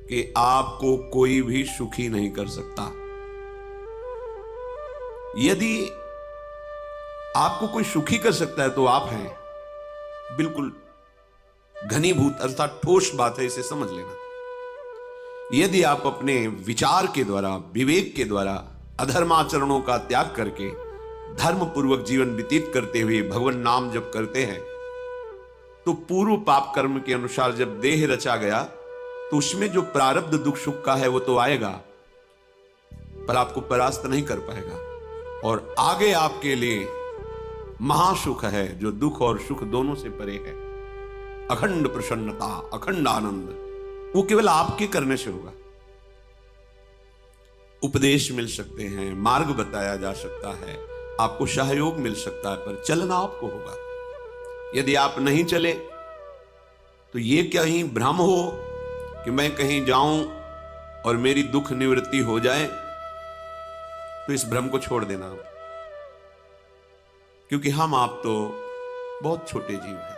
कि आपको कोई भी सुखी नहीं कर सकता। यदि आपको कोई सुखी कर सकता है तो आप हैं। बिल्कुल घनीभूत अर्थात ठोस बात है, इसे समझ लेना। यदि आप अपने विचार के द्वारा, विवेक के द्वारा अधर्माचरणों का त्याग करके धर्म पूर्वक जीवन व्यतीत करते हुए भगवान नाम जप करते हैं, तो पूर्व पाप कर्म के अनुसार जब देह रचा गया तो उसमें जो प्रारब्ध दुख सुख का है वो तो आएगा, पर आपको परास्त नहीं कर पाएगा। और आगे आपके लिए महासुख है जो दुख और सुख दोनों से परे है। अखंड प्रसन्नता, अखंड आनंद, वो केवल आपके करने से होगा। उपदेश मिल सकते हैं, मार्ग बताया जा सकता है, आपको सहयोग मिल सकता है, पर चलना आपको होगा। यदि आप नहीं चले तो ये कहीं भ्रम हो कि मैं कहीं जाऊं और मेरी दुख निवृत्ति हो जाए, तो इस भ्रम को छोड़ देना आप। क्योंकि हम आप तो बहुत छोटे जीव हैं,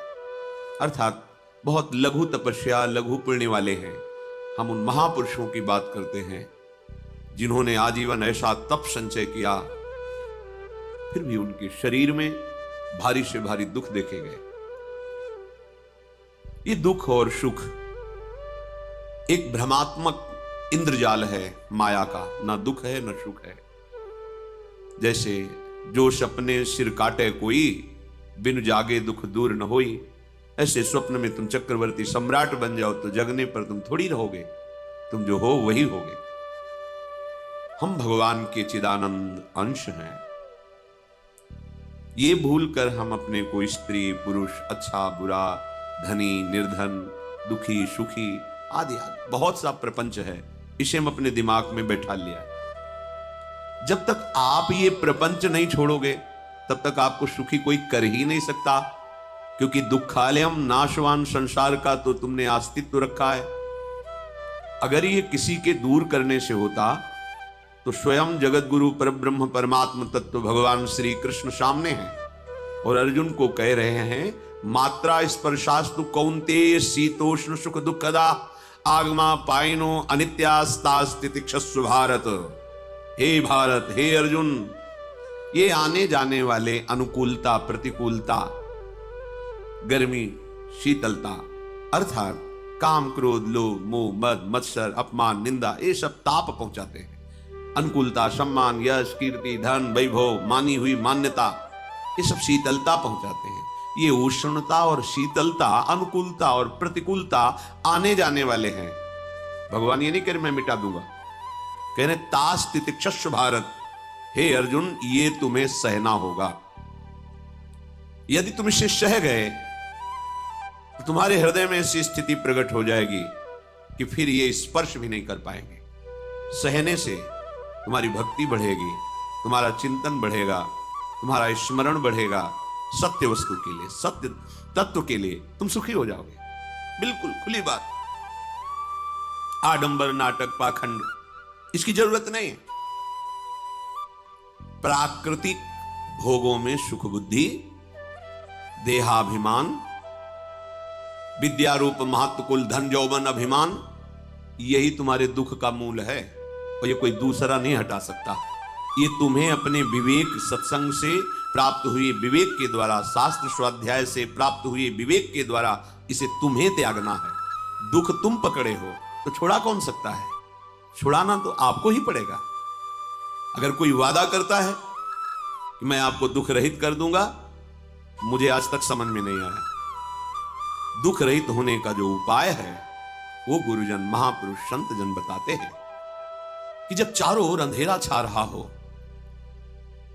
अर्थात बहुत लघु तपस्या, लघु पुण्य वाले हैं। हम उन महापुरुषों की बात करते हैं जिन्होंने आजीवन ऐसा तप संचय किया, फिर भी उनके शरीर में भारी से भारी दुख देखे गए। ये दुख और सुख एक भ्रमात्मक इंद्रजाल है माया का, ना दुख है ना सुख है। जैसे जो सपने सिर काटे कोई, बिन जागे दुख दूर न होई। ऐसे स्वप्न में तुम चक्रवर्ती सम्राट बन जाओ तो जगने पर तुम थोड़ी रहोगे, तुम जो हो वही होगे। हम भगवान के चिदानंद अंश हैं। ये भूलकर हम अपने को स्त्री पुरुष, अच्छा बुरा, धनी निर्धन, दुखी सुखी आदि आदि बहुत सा प्रपंच है, इसे हम अपने दिमाग में बैठा लिया है। जब तक आप ये प्रपंच नहीं छोड़ोगे तब तक आपको सुखी कोई कर ही नहीं सकता, क्योंकि दुखालयम नाशवान संसार का तो तुमने अस्तित्व रखा है। अगर ये किसी के दूर करने से होता तो स्वयं जगत गुरु परब्रह्म परमात्म तत्व भगवान श्री कृष्ण सामने हैं और अर्जुन को कह रहे हैं, मात्रा स्पर्शास्तु कौन्तेय शीतोष्ण सुख दुखदा आगमा पायनो अनित्यास्तास्तितिक्षस्व भारत। हे भारत, हे अर्जुन, ये आने जाने वाले अनुकूलता प्रतिकूलता, गर्मी शीतलता, अर्थात काम क्रोध लोभ मोह मद मत्सर अपमान निंदा, ये सब ताप पहुंचाते हैं। अनुकूलता सम्मान यश कीर्ति धन वैभव, मानी हुई मान्यता, ये सब शीतलता पहुंचाते हैं। ये उष्णता और शीतलता, अनुकूलता और प्रतिकूलता आने जाने वाले हैं। भगवान ये नहीं कह रहे मैं मिटा दूंगा, कह रहे तास तितिक्षस्व भारत। हे अर्जुन, ये तुम्हें सहना होगा। यदि तुम इसे सह गए तो तुम्हारे हृदय में ऐसी स्थिति प्रकट हो जाएगी कि फिर ये स्पर्श भी नहीं कर पाएंगे। सहने से तुम्हारी भक्ति बढ़ेगी, तुम्हारा चिंतन बढ़ेगा, तुम्हारा स्मरण बढ़ेगा। सत्य वस्तु के लिए, सत्य तत्व के लिए तुम सुखी हो जाओगे। बिल्कुल खुली बात। आडंबर नाटक पाखंड इसकी जरूरत नहीं है। प्राकृतिक भोगों में सुख बुद्धि, देहाभिमान, विद्यारूप महत्व कुल धन यौवन अभिमान, यही तुम्हारे दुख का मूल है और ये कोई दूसरा नहीं हटा सकता। ये तुम्हें अपने विवेक सत्संग से प्राप्त हुए विवेक के द्वारा, शास्त्र स्वाध्याय से प्राप्त हुए विवेक के द्वारा इसे तुम्हें त्यागना है। दुख तुम पकड़े हो तो छुड़ा कौन सकता है? छुड़ाना तो आपको ही पड़ेगा। अगर कोई वादा करता है कि मैं आपको दुख रहित कर दूंगा, मुझे आज तक समझ में नहीं आया। दुख रहित होने का जो उपाय है वो गुरुजन महापुरुष संत जन बताते हैं कि जब चारों ओर अंधेरा छा रहा हो,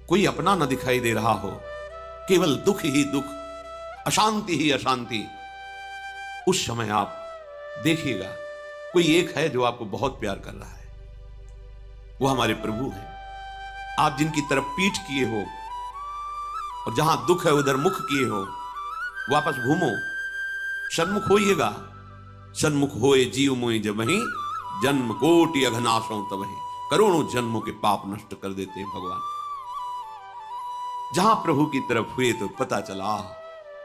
कोई अपना न दिखाई दे रहा हो, केवल दुख ही दुख, अशांति ही अशांति, उस समय आप देखिएगा कोई एक है जो आपको बहुत प्यार कर रहा है। वो हमारे प्रभु हैं। आप जिनकी तरफ पीठ किए हो और जहां दुख है उधर मुख किए हो, वापस घूमो, सन्मुख होइएगा। सन्मुख होए जीव मोहि जब वहीं, जन्म कोटि अघनाशों तब वहीं। करोड़ों जन्मों के पाप नष्ट कर देते हैं भगवान। जहां प्रभु की तरफ हुए तो पता चला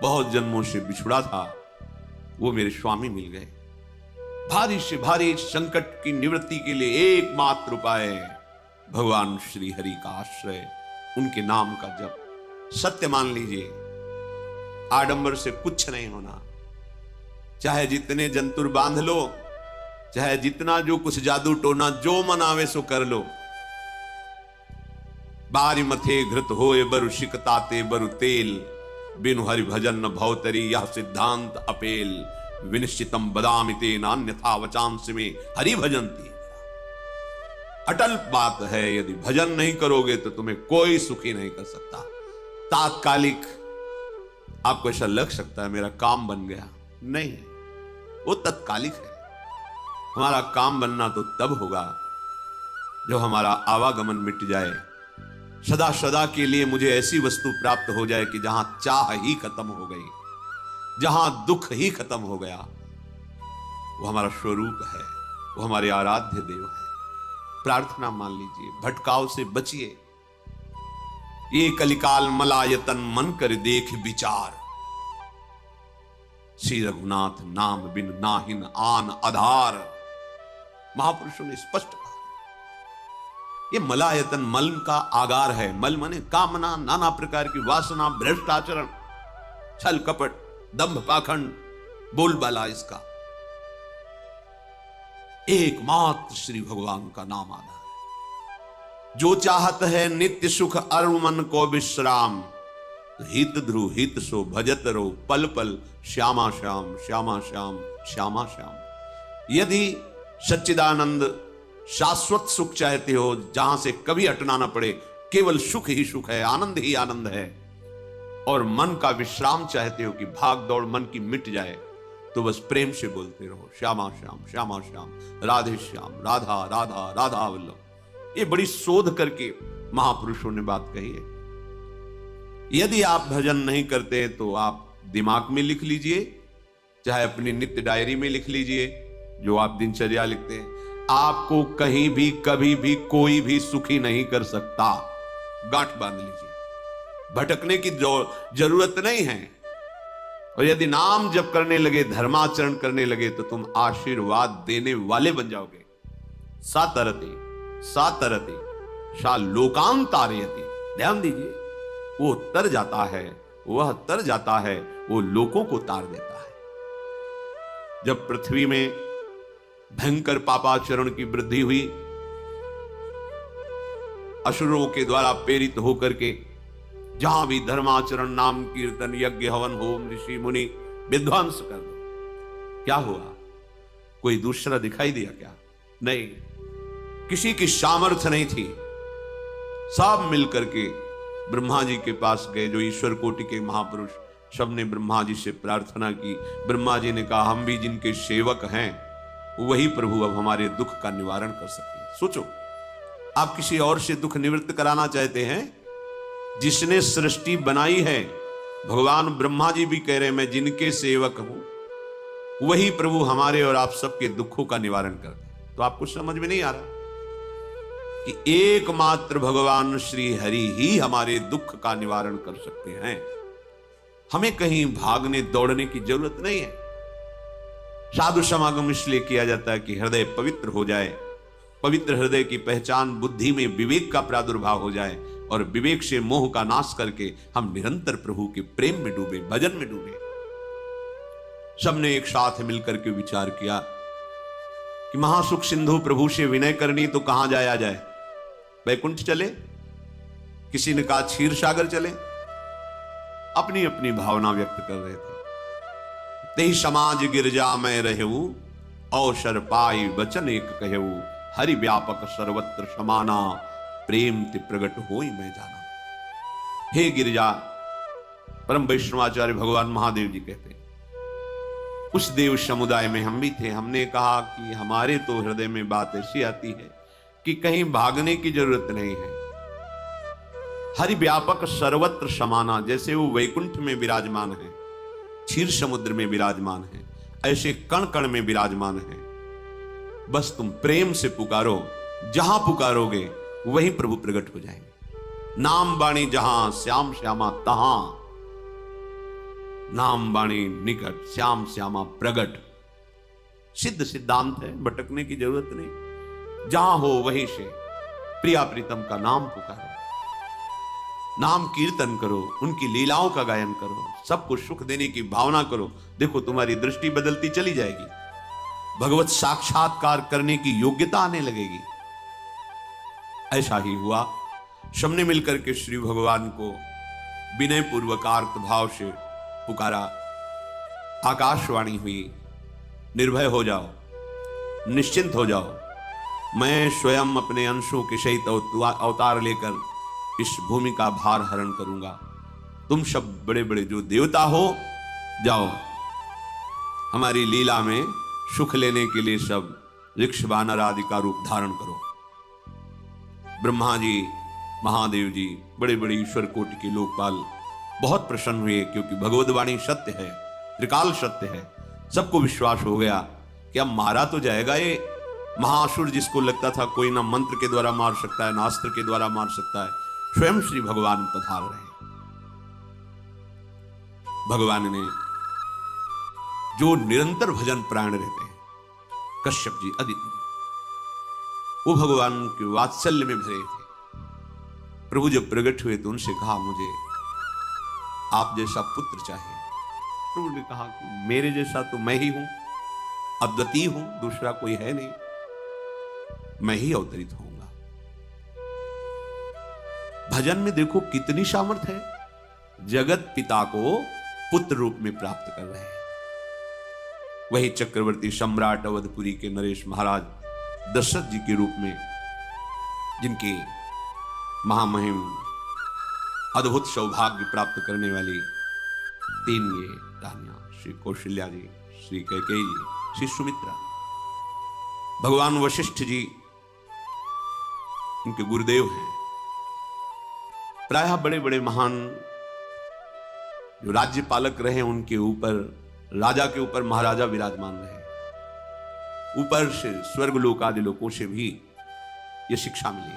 बहुत जन्मों से बिछुड़ा था, वो मेरे स्वामी मिल गए। भारी से भारी संकट की निवृत्ति के लिए एकमात्र उपाय है भगवान श्री हरि का आश्रय, उनके नाम का जप। सत्य मान लीजिए, आडंबर से कुछ नहीं होना। चाहे जितने जंतुर बांध लो, चाहे जितना जो कुछ जादू टोना जो मन आवे सो कर लो। बारी मथे घृत होए बरु शिकताते बरु तेल, बिनु हरि भजन न भवतरी यह सिद्धांत अपेल। विनिश्चितम बदामिते नान्यथा वचांस में हरि भजंती। अटल बात है, यदि भजन नहीं करोगे तो तुम्हें कोई सुखी नहीं कर सकता। तात्कालिक आपको ऐसा लग सकता है मेरा काम बन गया, नहीं, वो तत्कालिक है। हमारा काम बनना तो तब होगा जब हमारा आवागमन मिट जाए, सदा सदा के लिए मुझे ऐसी वस्तु प्राप्त हो जाए कि जहां चाह ही खत्म हो गई, जहां दुख ही खत्म हो गया। वो हमारा स्वरूप है, वो हमारे आराध्य देव है। प्रार्थना मान लीजिए, भटकाव से बचिए। ये कलिकाल मलायतन मन कर देख विचार, श्री रघुनाथ नाम बिन नाहिन आन आधार। महापुरुषों ने स्पष्ट कहा, ये मलायतन मल का आगार है। मल माने कामना, नाना प्रकार की वासना, भ्रष्ट आचरण, छल कपट, दंभ पाखंड, बोलबाला। इसका एकमात्र श्री भगवान का नाम आधार है। जो चाहत है नित्य सुख अरु मन को विश्राम, हित ध्रुव हित सो भजत रो पल पल श्यामा श्याम श्यामा श्याम श्यामा श्याम। यदि सच्चिदानंद शाश्वत सुख चाहते हो, जहां से कभी हटना ना पड़े, केवल सुख ही सुख है, आनंद ही आनंद है, और मन का विश्राम चाहते हो कि भाग दौड़ मन की मिट जाए, तो बस प्रेम से बोलते रहो श्यामा श्याम श्यामा श्याम, राधे श्याम, राधा राधा राधा वल्लभ। ये बड़ी शोध करके महापुरुषों ने बात कही है। यदि आप भजन नहीं करते तो आप दिमाग में लिख लीजिए, चाहे अपनी नित्य डायरी में लिख लीजिए, जो आप दिनचर्या लिखते हैं। आपको कहीं भी कभी भी कोई भी सुखी नहीं कर सकता। गांठ बांध लीजिए, भटकने की जरूरत नहीं है। और यदि नाम जप करने लगे, धर्माचरण करने लगे, तो तुम आशीर्वाद देने वाले बन जाओगे। सातरति सातरति सा लोकांतारयति। ध्यान दीजिए, वो तर जाता है, वह तर जाता है, वो लोगों को तार देता है। जब पृथ्वी में भयंकर पापाचरण की वृद्धि हुई, असुरों के द्वारा प्रेरित होकर के जहां भी धर्माचरण, नाम कीर्तन, यज्ञ, हवन, होम, ऋषि मुनि विध्वंस कर दो, क्या हुआ? कोई दूसरा दिखाई दिया क्या? नहीं, किसी की सामर्थ्य नहीं थी। सब मिलकर के ब्रह्मा जी के पास गए, जो ईश्वर कोटि के महापुरुष, सबने ब्रह्मा जी से प्रार्थना की। ब्रह्मा जी ने कहा, हम भी जिनके सेवक हैं, वही प्रभु अब हमारे दुख का निवारण कर सकते हैं। सोचो, आप किसी और से दुख निवृत्त कराना चाहते हैं? जिसने सृष्टि बनाई है, भगवान ब्रह्मा जी भी कह रहे हैं, मैं जिनके सेवक हूं, वही प्रभु हमारे और आप सबके दुखों का निवारण करते हैं। तो आपको समझ में नहीं आ रहा कि एकमात्र भगवान श्री हरि ही हमारे दुख का निवारण कर सकते हैं। हमें कहीं भागने दौड़ने की जरूरत नहीं है। साधु समागम इसलिए किया जाता है कि हृदय पवित्र हो जाए। पवित्र हृदय की पहचान बुद्धि में विवेक का प्रादुर्भाव हो जाए, और विवेक से मोह का नाश करके हम निरंतर प्रभु के प्रेम में डूबे, भजन में डूबे। सबने एक साथ मिलकर के विचार किया कि महासुख सिंधु प्रभु से विनय करनी, तो कहां जाया जाए? वैकुंठ चले, किसी ने कहा क्षीर सागर चले। अपनी अपनी भावना व्यक्त कर रहे थे। तेहि समाज गिरजा में रहू, अवसर पाई वचन एक कहू, हरि व्यापक सर्वत्र समाना, प्रेम ते प्रगट होई मैं जाना। हे गिरिजा, परम वैष्णवाचार्य भगवान महादेव जी कहते, उस देव समुदाय में हम भी थे। हमने कहा कि हमारे तो हृदय में बात ऐसी आती है कि कहीं भागने की जरूरत नहीं है। हरि व्यापक सर्वत्र समाना, जैसे वो वैकुंठ में विराजमान है, क्षीर समुद्र में विराजमान है, ऐसे कण कण में विराजमान है। बस तुम प्रेम से पुकारो, जहां पुकारोगे वही प्रभु प्रकट हो जाएंगे। नाम बाणी जहां, श्याम श्यामा तहां। नाम बाणी निकट, श्याम श्यामा प्रगट। सिद्ध सिद्धांत है, भटकने की जरूरत नहीं। जहां हो वहीं से प्रिया प्रीतम का नाम पुकारो, नाम कीर्तन करो, उनकी लीलाओं का गायन करो, सबको सुख देने की भावना करो। देखो तुम्हारी दृष्टि बदलती चली जाएगी, भगवत साक्षात्कार करने की योग्यता आने लगेगी। ऐसा ही हुआ। सबने मिलकर के श्री भगवान को विनय पूर्वक आर्त भाव से पुकारा। आकाशवाणी हुई, निर्भय हो जाओ, निश्चिंत हो जाओ, मैं स्वयं अपने अंशों के सहित अवतार लेकर इस भूमि का भार हरण करूंगा। तुम सब बड़े बड़े जो देवता हो, जाओ हमारी लीला में सुख लेने के लिए सब ऋक्ष वानर आदि का रूप धारण करो। ब्रह्मा जी, महादेव जी, बड़े बड़े ईश्वर कोटि के लोकपाल बहुत प्रसन्न हुए, क्योंकि भगवत वाणी सत्य है, त्रिकाल सत्य है। सबको विश्वास हो गया कि अब मारा तो जाएगा ये महासुर, जिसको लगता था कोई ना मंत्र के द्वारा मार सकता है ना अस्त्र के द्वारा मार सकता है, स्वयं श्री भगवान पधार रहे। भगवान ने जो निरंतर भजन प्राण रहते हैं, कश्यप जी, अदिति जी, वो भगवान के वात्सल्य में भरे थे। प्रभु जब प्रकट हुए तो उनसे कहा, मुझे आप जैसा पुत्र चाहिए। प्रभु ने कहा कि मेरे जैसा तो मैं ही हूं, अद्वितीय हूं, दूसरा कोई है नहीं, मैं ही अवतरित होऊंगा। भजन में देखो कितनी सामर्थ्य है। जगत पिता को पुत्र रूप में प्राप्त कर रहे हैं। वही चक्रवर्ती सम्राट अवधपुरी के नरेश महाराज दशरथ जी के रूप में, जिनकी महामहिम अद्भुत सौभाग्य प्राप्त करने वाली तीन ये रानियां, श्री कौशल्या जी, श्री कैकेयी जी, श्री सुमित्रा, भगवान वशिष्ठ जी उनके गुरुदेव हैं। प्रायः बड़े बड़े महान जो राज्य पालक रहे, उनके ऊपर, राजा के ऊपर महाराजा विराजमान रहे। ऊपर से स्वर्गलोक आदि लोकों से भी यह शिक्षा मिली।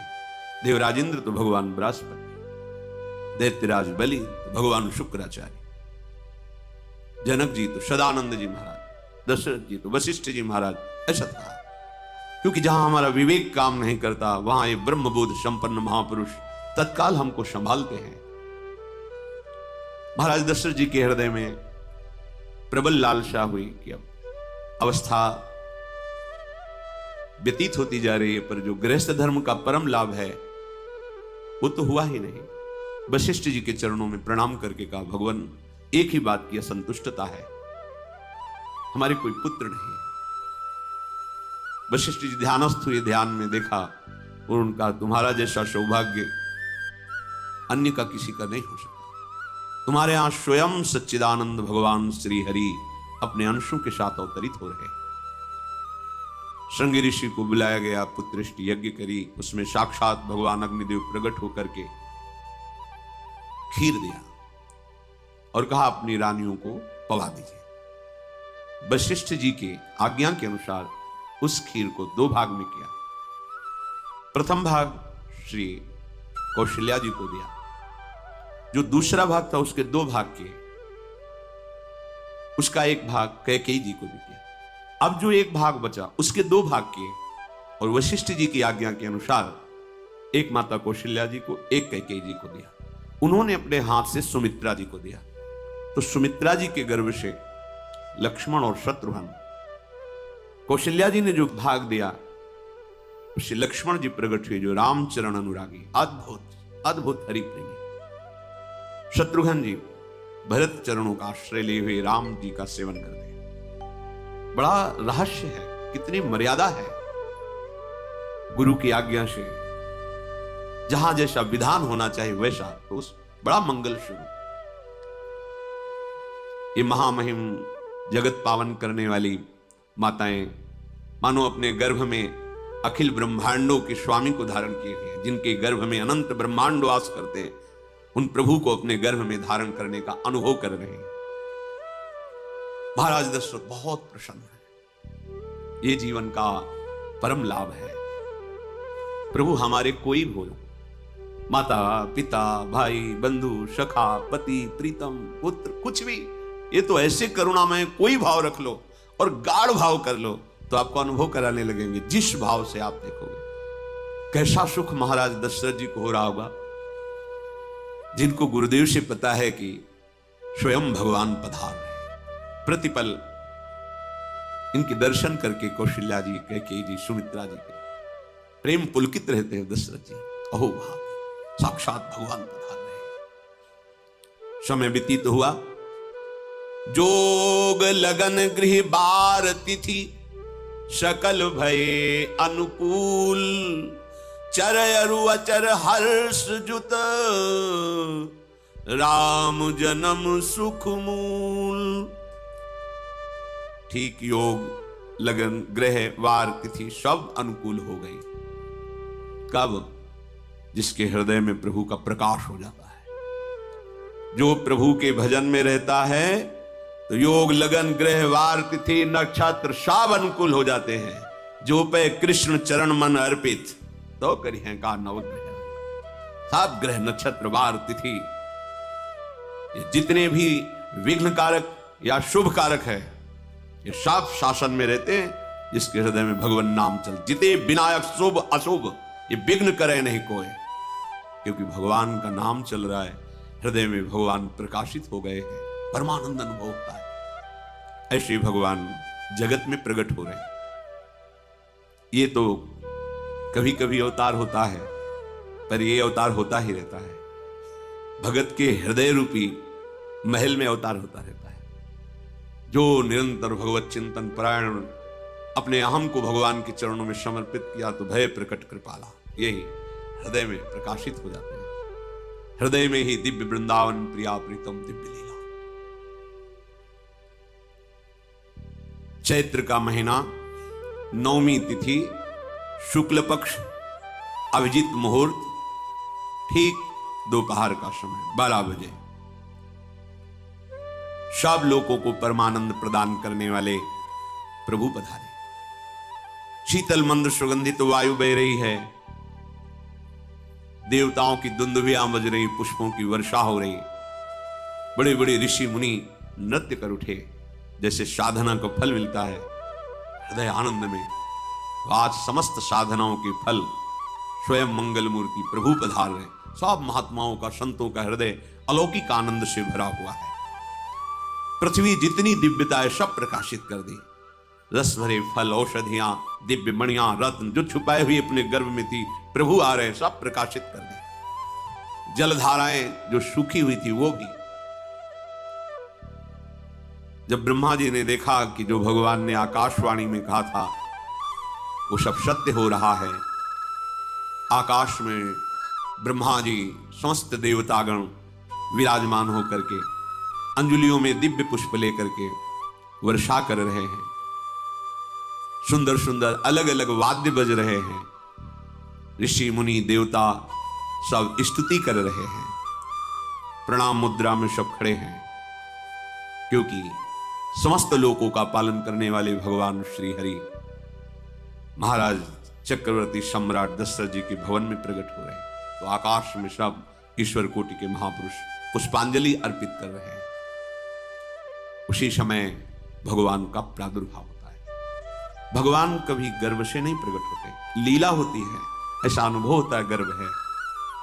देवराजेंद्र तो भगवान बृहस्पति, दैत्यराज बलि तो भगवान शुक्राचार्य, जनक जी तो सदानंद जी महाराज, दशरथ जी तो वशिष्ठ जी महाराज। ऐसा था, क्योंकि जहां हमारा विवेक काम नहीं करता, वहां ये ब्रह्मबोध संपन्न महापुरुष तत्काल हमको संभालते हैं। महाराज दशरथ जी के हृदय में प्रबल लालसा हुई कि अब अवस्था व्यतीत होती जा रही है, पर जो गृहस्थ धर्म का परम लाभ है वो तो हुआ ही नहीं। वशिष्ठ जी के चरणों में प्रणाम करके कहा, भगवान एक ही बात की असंतुष्टता है, हमारे कोई पुत्र नहीं। वशिष्ठ जी ध्यानस्थ हुए, ध्यान में देखा और उनका, तुम्हारा जैसा सौभाग्य अन्य का किसी का नहीं हो सकता। तुम्हारे यहां स्वयं सच्चिदानंद भगवान श्री हरि अपने अंशों के साथ अवतरित हो रहे। श्रृंगी ऋषि को बुलाया गया, पुत्रष्टि यज्ञ करी, उसमें साक्षात भगवान अग्निदेव प्रकट होकर के खीर दिया और कहा अपनी रानियों को पवा दीजिए। वशिष्ठ जी के आज्ञा के अनुसार उस खीर को दो भाग में किया। प्रथम भाग श्री कौशल्या जी को दिया, जो दूसरा भाग था उसके दो भाग किए, उसका एक भाग कैकेयी जी को भी किया। अब जो एक भाग बचा उसके दो भाग किए और वशिष्ठ जी की आज्ञा के अनुसार एक माता कौशल्या जी को, एक कैकेयी जी को दिया। उन्होंने अपने हाथ से सुमित्रा जी को दिया। तो सुमित्रा जी के गर्भ से लक्ष्मण और शत्रुघ्न, कौशल्या जी ने जो भाग दिया उससे लक्ष्मण जी प्रकट हुए, जो रामचरण अनुरागी, अद्भुत अद्भुत हरि प्रेमी। शत्रुघ्न जी भरत चरणों का आश्रय लिए हुए राम जी का सेवन करते हैं। बड़ा रहस्य है, कितनी मर्यादा है। गुरु की आज्ञा से जहां जैसा विधान होना चाहिए वैसा, तो उस बड़ा मंगल शुरू। ये महामहिम जगत पावन करने वाली माताएं मानो अपने गर्भ में अखिल ब्रह्मांडों के स्वामी को धारण किए हुए, जिनके गर्भ में अनंत ब्रह्मांड वास करते हैं, उन प्रभु को अपने गर्भ में धारण करने का अनुभव कर रहे हैं। महाराज दशरथ बहुत प्रसन्न है। ये जीवन का परम लाभ है। प्रभु हमारे कोई भी हो, माता पिता भाई बंधु सखा पति प्रीतम पुत्र, कुछ भी, ये तो ऐसे करुणा में कोई भाव रख लो और गाढ़ भाव कर लो तो आपको अनुभव कराने लगेंगे। जिस भाव से आप देखोगे कैसा सुख महाराज दशरथ जी को हो रहा होगा, जिनको गुरुदेव से पता है कि स्वयं भगवान पधार रहे। प्रतिपल इनके दर्शन करके कौशल्या जी, कैकेयी जी, सुमित्रा जी के प्रेम पुलकित रहते हैं। दशरथ जी अहो भाग्य, साक्षात भगवान पधार रहे। समय व्यतीत हुआ, जोग लगन गृह बार तिथि सकल भये अनुकूल, चर अरु अचर हर्ष जुत राम जन्म सुख मूल। ठीक योग लगन ग्रह वार तिथि सब अनुकूल हो गई। कब? जिसके हृदय में प्रभु का प्रकाश हो जाता है, जो प्रभु के भजन में रहता है, तो योग लगन ग्रह वार तिथि नक्षत्र सब अनुकूल हो जाते हैं। जो पे कृष्ण चरण मन अर्पित तो करी है का नवग्रह। सब ग्रह नक्षत्र वार तिथि ये जितने भी विघ्न कारक या शुभ कारक है, ये सब शासन में रहते हैं। जिसके हृदय में भगवान नाम चल, जिते विनायक शुभ अशुभ ये विघ्न करे नहीं कोई, क्योंकि भगवान का नाम चल रहा है, हृदय में भगवान प्रकाशित हो गए हैं, परमानंद अनुभव होता है। ऐसे भगवान जगत में प्रकट हो रहे हैं। ये तो कभी कभी अवतार होता है, पर ये अवतार होता ही रहता है। भगत के हृदय रूपी महल में अवतार होता रहता है। जो निरंतर भगवत चिंतन परायण अपने अहम को भगवान के चरणों में समर्पित किया, तो भय प्रकट कृपाला यही हृदय में प्रकाशित हो जाते हैं। हृदय में ही दिव्य वृंदावन प्रिया प्रीतम दिव्य लीला। चैत्र का महीना, नवमी तिथि, शुक्ल पक्ष, अभिजीत मुहूर्त, ठीक दोपहर का समय 12 बजे। सब लोगों को परमानंद प्रदान करने वाले प्रभु पधारे। शीतल मंद सुगंधित वायु बह रही है, देवताओं की दुंदुभियां बज रही, पुष्पों की वर्षा हो रही। बड़े बड़े ऋषि मुनि नृत्य कर उठे, जैसे साधना को फल मिलता है हृदय आनंद में। आज समस्त साधनाओं के फल स्वयं मंगल मूर्ति प्रभु पधार रहे। सब महात्माओं का, संतों का हृदय अलौकिक आनंद से भरा हुआ है। पृथ्वी जितनी दिव्यता है सब प्रकाशित कर दी। रस भरे फल, औषधियां, दिव्य मणियां, रत्न जो छुपाए हुए अपने गर्भ में थी, प्रभु आ रहे, सब प्रकाशित कर दी। जलधाराएं जो सूखी हुई थी वो भी। जब ब्रह्मा जी ने देखा कि जो भगवान ने आकाशवाणी में कहा था वो सब सत्य हो रहा है, आकाश में ब्रह्मा जी समस्त देवतागण विराजमान होकर के अंजलियों में दिव्य पुष्प लेकर के वर्षा कर रहे हैं। सुंदर सुंदर अलग अलग वाद्य बज रहे हैं। ऋषि मुनि देवता सब स्तुति कर रहे हैं। प्रणाम मुद्रा में सब खड़े हैं, क्योंकि समस्त लोकों का पालन करने वाले भगवान श्री हरि महाराज चक्रवर्ती सम्राट दशरथ जी के भवन में प्रकट हो रहे हैं। तो आकाश में सब ईश्वर कोटि के महापुरुष पुष्पांजलि अर्पित कर रहे हैं। उसी समय भगवान का प्रादुर्भाव होता है। भगवान कभी गर्भ से नहीं प्रकट होते, लीला होती है, ऐसा अनुभव होता है। गर्भ है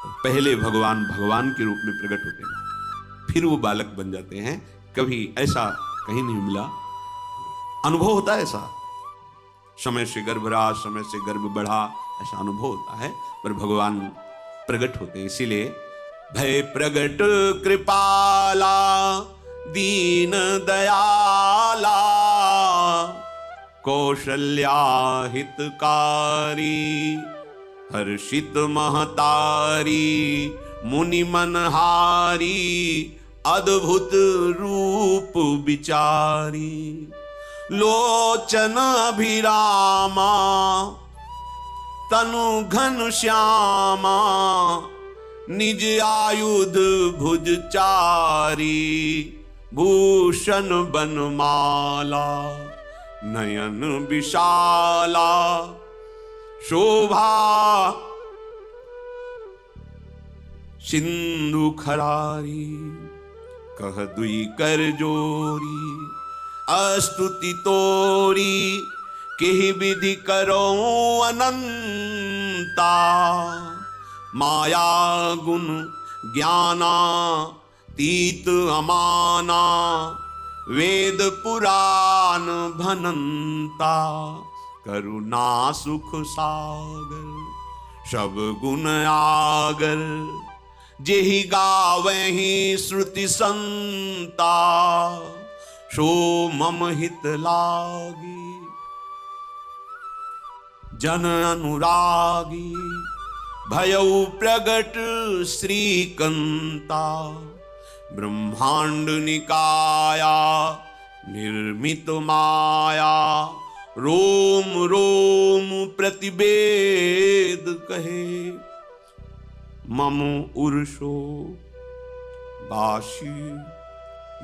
तो पहले भगवान भगवान के रूप में प्रकट होते हैं, फिर वो बालक बन जाते हैं। कभी ऐसा कहीं नहीं मिला, अनुभव होता है ऐसा। समय से गर्भ रहा, समय से गर्भ बढ़ा, ऐसा अनुभव होता है। पर भगवान प्रकट होते हैं, इसीलिए भय प्रगट कृपाला दीन दयाला कौशल्या हितकारी हर्षित महतारी मुनि मनहारी अद्भुत रूप विचारी लोचन अभिरामा तनु घन श्यामा निज आयुध भुज चारी भूषण बनमाला नयन विशाला शोभा सिंधु खरारी कह दुई कर जोरी अस्तुति तोरी केहि विधि करो अनंता, माया गुण ज्ञाना तीत अमाना, वेद पुराण भनंता, करुणा सुख सागर सब गुण आगर, जेहि गावहि श्रुति संता, सो मम हित लागी जन अनुरागी, भयउ प्रगट श्रीकंता, ब्रह्मांड निकाया निर्मित माया, रोम रोम प्रतिवेद कहे, मम उर्षो बाशी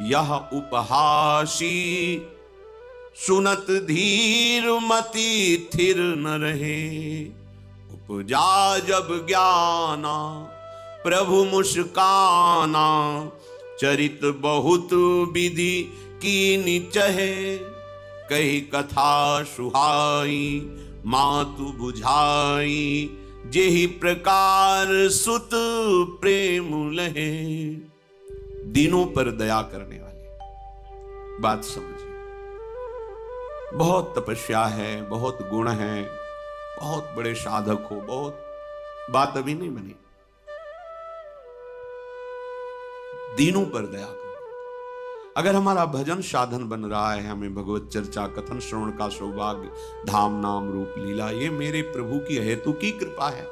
यह उपहासी, सुनत धीर मति थिर न रहे, उपजा जब ज्ञाना प्रभु मुस्काना, चरित बहुत विधि कीनि चहे, कही कथा सुहाई मातु बुझाई, जेहि प्रकार सुत प्रेम लहे। दिनों पर दया करने वाले, बात समझिए। बहुत तपस्या है, बहुत गुण है, बहुत बड़े साधक हो, बहुत बात अभी नहीं बनी। दिनों पर दया करो। अगर हमारा भजन साधन बन रहा है, हमें भगवत चर्चा कथन श्रवण का सौभाग्य, धाम नाम रूप लीला, ये मेरे प्रभु की हेतु की कृपा है।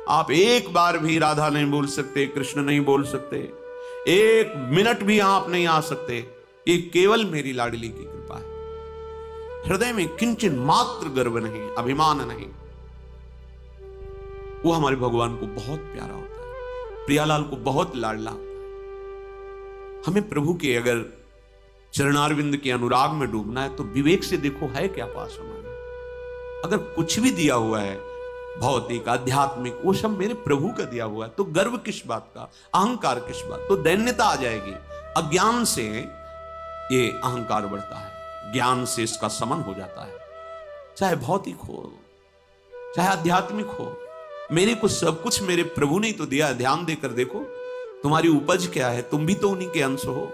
आप एक बार भी राधा नहीं बोल सकते, कृष्ण नहीं बोल सकते, एक मिनट भी आप नहीं आ सकते, ये केवल मेरी लाडली की कृपा है। हृदय में किंचन मात्र गर्व नहीं, अभिमान नहीं। वो हमारे भगवान को बहुत प्यारा होता है, प्रियालाल को बहुत लाडला होता है। हमें प्रभु के अगर चरणारविंद के अनुराग में डूबना है तो विवेक से देखो है क्या पास हमारे। अगर कुछ भी दिया हुआ है भौतिक आध्यात्मिक, वो सब मेरे प्रभु का दिया हुआ है, तो गर्व किस बात का, अहंकार किस बात, तो दैन्यता आ जाएगी। अज्ञान से ये अहंकार बढ़ता है, ज्ञान से इसका समन हो जाता है। चाहे भौतिक हो चाहे आध्यात्मिक हो, मेरे को सब कुछ मेरे प्रभु ने तो दिया। ध्यान देकर देखो तुम्हारी उपज क्या है, तुम भी तो उन्हीं के अंश हो।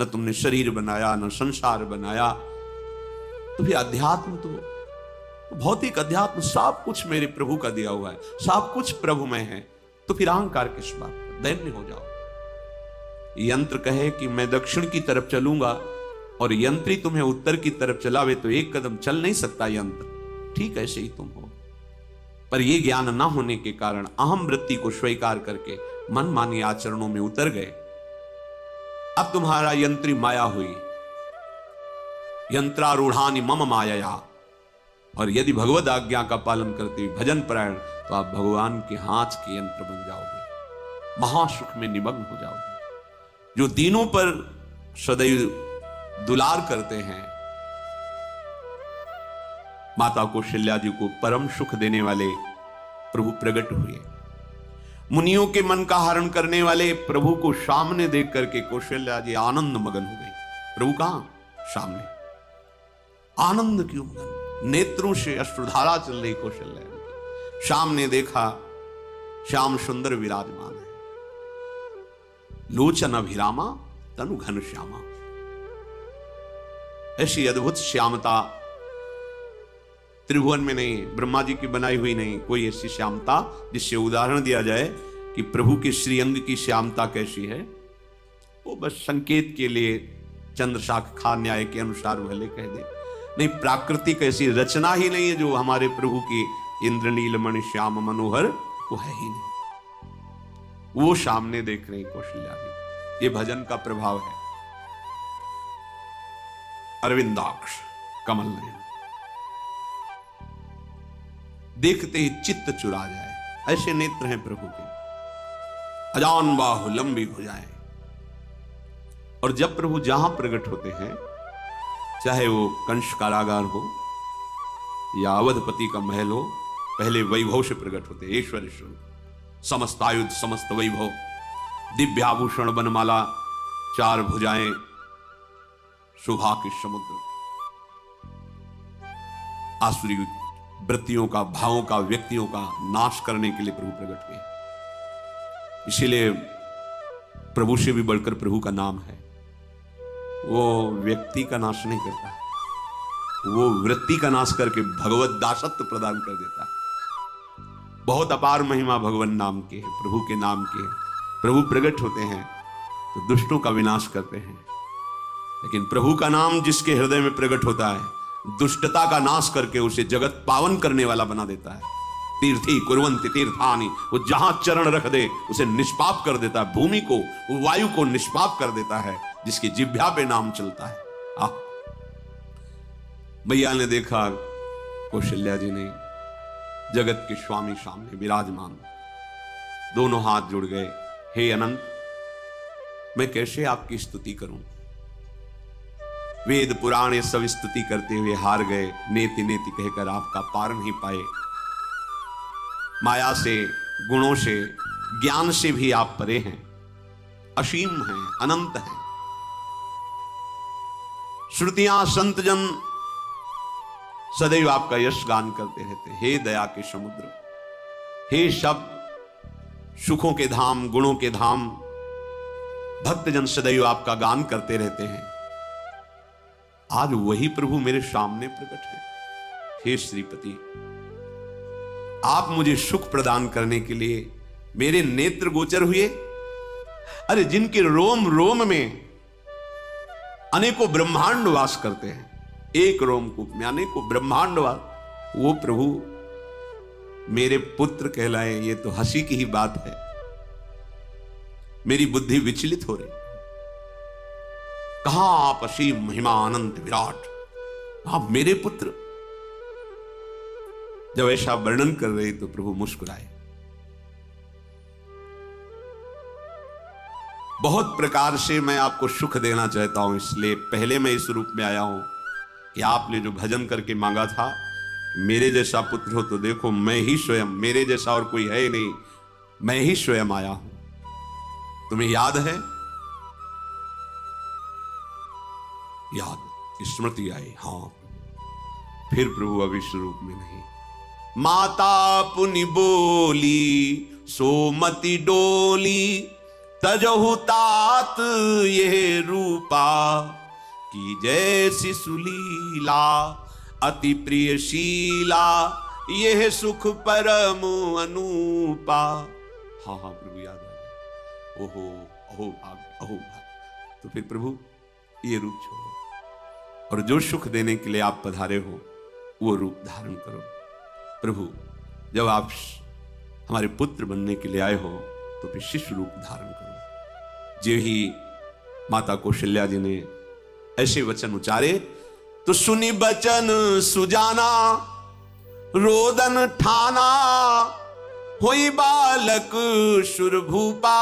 न तुमने शरीर बनाया, न संसार बनाया, तो फिर अध्यात्म तो भौतिक अध्यात्म सब कुछ मेरे प्रभु का दिया हुआ है, सब कुछ प्रभु में है, तो फिर अहंकार किस बात का, दैन्य हो जाओ। यंत्र कहे कि मैं दक्षिण की तरफ चलूंगा और यंत्री तुम्हें उत्तर की तरफ चलावे तो एक कदम चल नहीं सकता यंत्र, ठीक ऐसे ही तुम हो। पर यह ज्ञान ना होने के कारण अहम वृत्ति को स्वीकार करके मनमानी आचरणों में उतर गए। अब तुम्हारा यंत्री माया हुई, यंत्रारूढ़ानि मम माया, और यदि भगवद आज्ञा का पालन करते हुए भजन परायण, तो आप भगवान के हाथ के यंत्र बन जाओगे, महासुख में निमग्न हो जाओगे। जो दीनों पर सदैव दुलार करते हैं, माता कौशल्या जी को परम सुख देने वाले प्रभु प्रकट हुए। मुनियों के मन का हरण करने वाले प्रभु को सामने देख करके कौशल्या जी आनंद मगन हो गई। प्रभु कहां? सामने। आनंद क्यों मगन? नेत्रों से अश्रुधारा चल रही कौशल्या की। सामने देखा श्याम सुंदर विराजमान है, लोचन अभिरामा तनु घन श्यामा। ऐसी अद्भुत श्यामता त्रिभुवन में नहीं, ब्रह्मा जी की बनाई हुई नहीं कोई ऐसी श्यामता जिससे उदाहरण दिया जाए कि प्रभु के श्रीअंग की श्यामता कैसी है। वो बस संकेत के लिए चंद्र शाखा न्याय के अनुसार भले कह दे, नहीं प्राकृतिक ऐसी रचना ही नहीं है जो हमारे प्रभु की इंद्रनील मणि श्याम मनोहर, वो है ही नहीं। वो सामने देख रहे कौशल्या जी। ये भजन का प्रभाव है। अरविंदाक्ष कमल नयन, देखते ही चित्त चुरा जाए, ऐसे नेत्र हैं प्रभु के। अजान बाहु लंबी भुजाएं। और जब प्रभु जहां प्रकट होते हैं, चाहे वो कंस कारागार हो या अवधपति का महल हो, पहले वैभव से प्रकट होते हैं। ईश्वर ईश्वर, समस्त आयुध समस्त वैभव, दिव्याभूषण बनमाला, चार भुजाएं, शोभा के समुद्र, आसुरी वृत्तियों का, भावों का, व्यक्तियों का नाश करने के लिए प्रभु प्रकट हुए। इसीलिए प्रभु से भी बढ़कर प्रभु का नाम है। वो व्यक्ति का नाश नहीं करता, वो वृत्ति का नाश करके भगवत दासत्व प्रदान कर देता है। बहुत अपार महिमा भगवान नाम के है, प्रभु के नाम के है। प्रभु प्रकट होते हैं तो दुष्टों का विनाश करते हैं, लेकिन प्रभु का नाम जिसके हृदय में प्रकट होता है दुष्टता का नाश करके उसे जगत पावन करने वाला बना देता है। तीर्थी कुर्वन्ति तीर्थानि, वो जहां चरण रख दे उसे निष्पाप कर देता है। भूमि को, वायु को निष्पाप कर देता है जिसकी जिह्वा पे नाम चलता है। मैया ने देखा कौशल्या जी ने जगत के स्वामी सामने विराजमान, दोनों हाथ जुड़ गए। हे अनंत, मैं कैसे आपकी स्तुति करूं? वेद पुराण ये सब स्तुति करते हुए हार गए। नेति नेति कहकर आपका पार नहीं पाए। माया से, गुणों से, ज्ञान से भी आप परे हैं, असीम हैं, अनंत हैं। श्रुतियां, संतजन सदैव आपका यश गान करते रहते। हे दया के समुद्र, हे शब्द, सुखों के धाम, गुणों के धाम, भक्तजन सदैव आपका गान करते रहते हैं। आज वही प्रभु मेरे सामने प्रकट है। हे श्रीपति, आप मुझे सुख प्रदान करने के लिए मेरे नेत्र गोचर हुए। अरे जिनके रोम रोम में अनेकों ब्रह्मांड वास करते हैं, एक रोमकूप में अनेकों ब्रह्मांड वास, वो प्रभु मेरे पुत्र कहलाए, ये तो हंसी की ही बात है। मेरी बुद्धि विचलित हो रही। कहां आप असीम महिमा अनंत विराट, आप मेरे पुत्र। जब ऐसा वर्णन कर रहे तो प्रभु मुस्कुराए। बहुत प्रकार से मैं आपको सुख देना चाहता हूं, इसलिए पहले मैं इस रूप में आया हूं कि आपने जो भजन करके मांगा था, मेरे जैसा पुत्र हो तो देखो मैं ही स्वयं, मेरे जैसा और कोई है नहीं, मैं ही स्वयं आया हूं। तुम्हें याद है? याद, स्मृति आई। हाँ, फिर प्रभु अभी स्वरूप में नहीं। माता पुनि बोली सोमति डोली, तजहु तात ये रूपा, की जैसी सुलीला अति प्रियशीला, यह सुख परम अनूपा। हाँ हाँ प्रभु याद आ गया। ओहो अहो भाग, अहो भाग। तो फिर प्रभु ये रूप छोड़ो और जो सुख देने के लिए आप पधारे हो वो रूप धारण करो। प्रभु, जब आप हमारे पुत्र बनने के लिए आए हो तो फिर शिष्य रूप धारण करो। जो ही माता कौशल्या जी ने ऐसे वचन उचारे तो सुनी बचन सुजाना, रोदन ठाना, होई बालक सुरभूपा,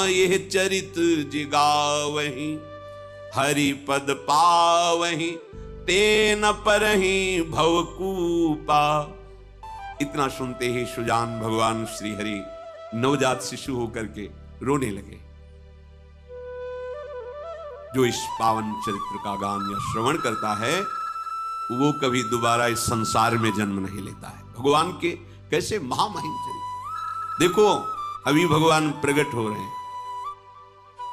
यह चरित जिगावहि, हरि पद पावहि, तेन परहि भवकूपा। इतना सुनते ही सुजान भगवान श्री हरि नवजात शिशु होकर के रोने लगे। जो इस पावन चरित्र का गान या श्रवण करता है वो कभी दोबारा इस संसार में जन्म नहीं लेता है। भगवान के कैसे महामहिम चरित्र देखो, अभी भगवान प्रकट हो रहे हैं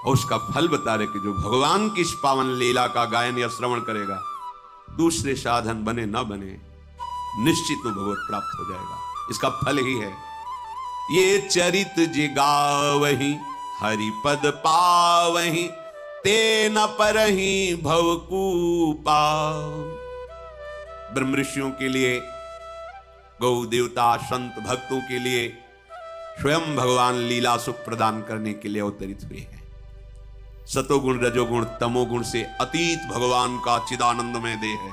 और उसका फल बता रहे कि जो भगवान की इस पावन लीला का गायन या श्रवण करेगा, दूसरे साधन बने न बने, निश्चित तो भगवत प्राप्त हो जाएगा। इसका फल ही है ये चरित जिगावहि, हरि पद पावहि, तेन परहि भवकूपा। ब्रह्म ऋषियों के लिए, गौ देवता, संत भक्तों के लिए स्वयं भगवान लीला सुख प्रदान करने के लिए अवतरित हुए हैं। सतोगुण, रजोगुण, तमोगुण से अतीत भगवान का चिदानंदमय देह है,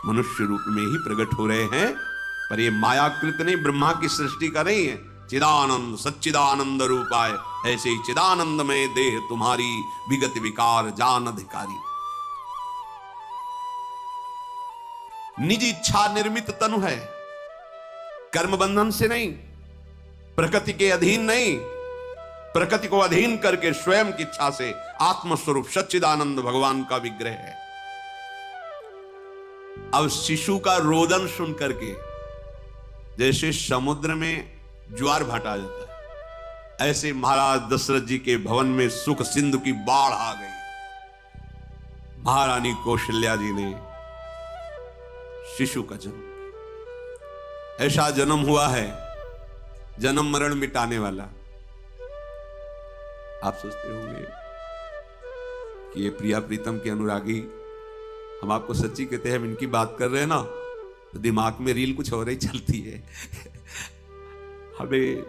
मनुष्य रूप में ही प्रकट हो रहे हैं। पर ये मायाकृत नहीं, ब्रह्मा की सृष्टि का नहीं है। चिदानंद सच्चिदानंद रूपाय, ऐसे ही चिदानंदमय देह तुम्हारी विगत विकार जान अधिकारी। निज इच्छा निर्मित तनु है, कर्म बंधन से नहीं, प्रकृति के अधीन नहीं, प्रकृति को अधीन करके स्वयं की इच्छा से आत्मस्वरूप सच्चिदानंद भगवान का विग्रह है। अब शिशु का रोदन सुन करके जैसे समुद्र में ज्वार भाटा जाता है, ऐसे महाराज दशरथ जी के भवन में सुख सिंधु की बाढ़ आ गई। महारानी कौशल्या जी ने शिशु का जन्म किया। ऐसा जन्म हुआ है जन्म मरण मिटाने वाला। आप सोचते होंगे कि ये प्रिया प्रीतम के अनुरागी, हम आपको सच्ची कहते हैं, हम इनकी बात कर रहे हैं ना तो दिमाग में रील कुछ और ही चलती है। हमें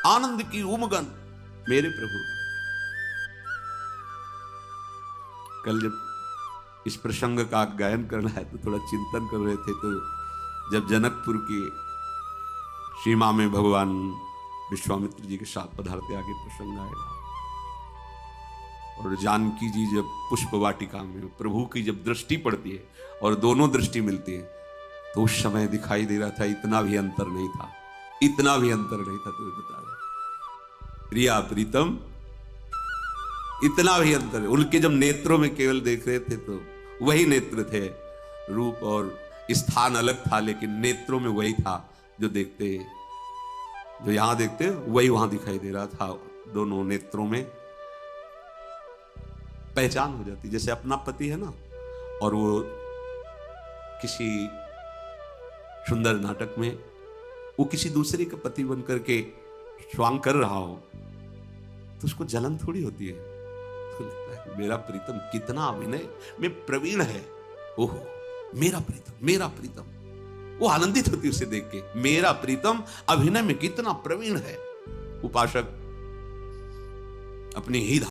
आनंद की उमगन मेरे प्रभु। कल जब इस प्रसंग का गायन करना है तो थोड़ा चिंतन कर रहे थे, तो जब जनकपुर की सीमा में भगवान विश्वामित्र जी के साथ पधारते आगे प्रसंग आएगा, और जानकी जी जब पुष्प वाटिका में प्रभु की जब दृष्टि पड़ती है और दोनों दृष्टि मिलती है, तो उस समय दिखाई दे रहा था इतना भी अंतर नहीं था, इतना भी अंतर नहीं था। तुम्हें बता रहे प्रिया प्रीतम, इतना भी अंतर। उनके जब नेत्रों में केवल देख रहे थे तो वही नेत्र थे, रूप और स्थान अलग था, लेकिन नेत्रों में वही था जो देखते, जो यहां देखते वही वहां दिखाई दे रहा था। दोनों नेत्रों में पहचान हो जाती, जैसे अपना पति है ना, और वो किसी सुंदर नाटक में वो किसी दूसरे का पति बन करके स्वांग कर रहा हो तो उसको जलन थोड़ी होती है, उसको लगता है मेरा प्रीतम कितना अभिनय में प्रवीण है, ओहो मेरा प्रीतम, मेरा प्रीतम। वो आनंदित होती उसे देख के, मेरा प्रीतम अभिनय में कितना प्रवीण है। उपासक अपनी ही